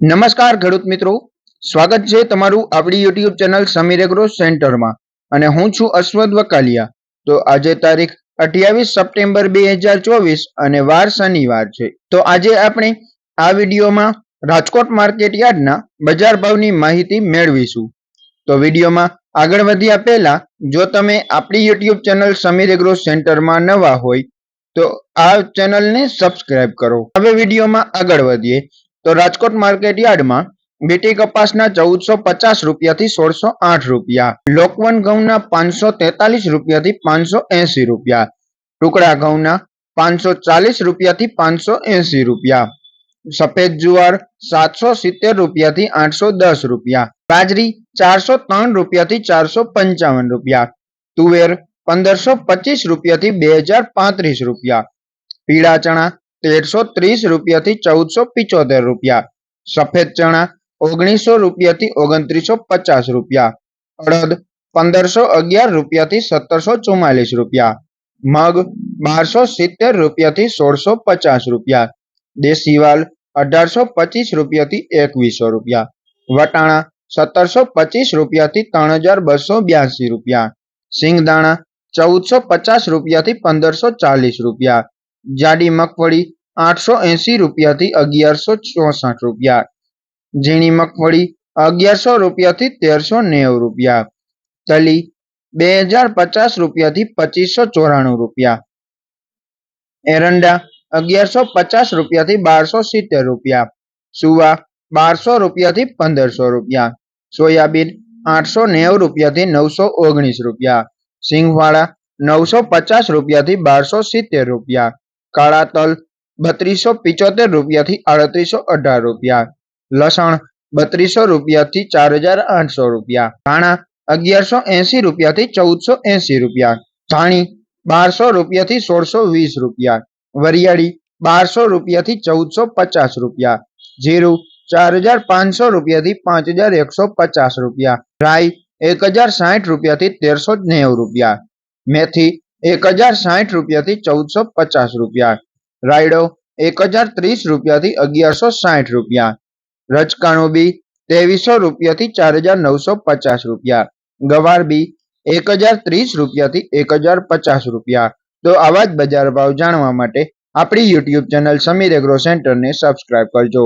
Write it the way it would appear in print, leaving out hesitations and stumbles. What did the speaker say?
નમસ્કાર ખેડૂત મિત્રો, સ્વાગત છે તમારું આપણી યુટ્યુબ ચેનલ સમીર એગ્રો સેન્ટરમાં અને હું છું અશ્વદ વકાલિયા। તો આજે તારીખ 28 સપ્ટેમ્બર 2024 અને વાર શનિવાર છે। તો આજે આપણે આ વિડીયોમાં રાજકોટ માર્કેટ યાર્ડના બજાર ભાવની માહિતી મેળવીશું। તો વિડીયોમાં આગળ વધ્યા પહેલા જો તમે આપણી યુટ્યુબ ચેનલ સમીર એગ્રો સેન્ટરમાં નવા હોય તો આ ચેનલને સબસ્ક્રાઇબ કરો। હવે વિડીયોમાં આગળ વધીએ તો રાજકોટ માર્કેટ યાર્ડમાં બીટી કપાસના 1450 રૂપિયાથી 1608 રૂપિયા, લોકવન ઘઉંના 543 રૂપિયાથી 580 રૂપિયા, ટુકડા ઘઉંના 540 રૂપિયાથી 580 રૂપિયા, સફેદ જુવાર 770 રૂપિયાથી 810 રૂપિયા, બાજરી 403 રૂપિયાથી 455 રૂપિયા, તુવેર 1525 રૂપિયાથી 2035 રૂપિયા, પીળા ચણા 1330 રૂપિયાથી 1475 રૂપિયા, સફેદ ચણા 1900 રૂપિયાથી 2950 રૂપિયા, અડદ 1511 રૂપિયાથી 1744 રૂપિયા, મગ 1270 રૂપિયાથી 1650 રૂપિયા, દેશી વાલ 1825 રૂપિયાથી 2100 રૂપિયા, વટાણા 1725 રૂપિયાથી 3282 રૂપિયા, સિંગદાણા 1450 રૂપિયાથી 1540 રૂપિયા, જાડી મગફળી 880 રૂપિયાથી 1164 રૂપિયા, ઝીણી મગફળી 1100 રૂપિયાથી 1390 રૂપિયા, તલી 2050 રૂપિયાથી 2594 રૂપિયા, એરંડા 1150 રૂપિયાથી 1270 રૂપિયા, સુવા 1200 રૂપિયાથી 1500 રૂપિયા, સોયાબીન 890 રૂપિયાથી 919 રૂપિયા, સિંગવાળા 950 રૂપિયાથી 1270 રૂપિયા, કાળા તલ 3275 રૂપિયાથી 3818 રૂપિયા, લસણ 3200 રૂપિયાથી 4800 રૂપિયા, ધાણા 1180 રૂપિયાથી 1480 રૂપિયા, ધાણી 1200 રૂપિયાથી 1620 રૂપિયા, વરિયાળી 1200 રૂપિયાથી 1450 રૂપિયા, જીરું 4500 રૂપિયાથી 5150 રૂપિયા, રાઈ 1060 રૂપિયાથી 1390 રૂપિયા, મેથી 1060 રૂપિયાથી 1450 રૂપિયા, રાયડો 1030 રૂપિયાથી 1160 રૂપિયા, રચકાણું બી 2300 રૂપિયાથી 4950 રૂપિયા, ગવાર બી 1030 રૂપિયાથી 1050 રૂપિયા। તો આવા જ બજાર ભાવ જાણવા માટે આપણી યુટ્યુબ ચેનલ સમીર એગ્રો સેન્ટરને સબસ્ક્રાઇબ કરજો।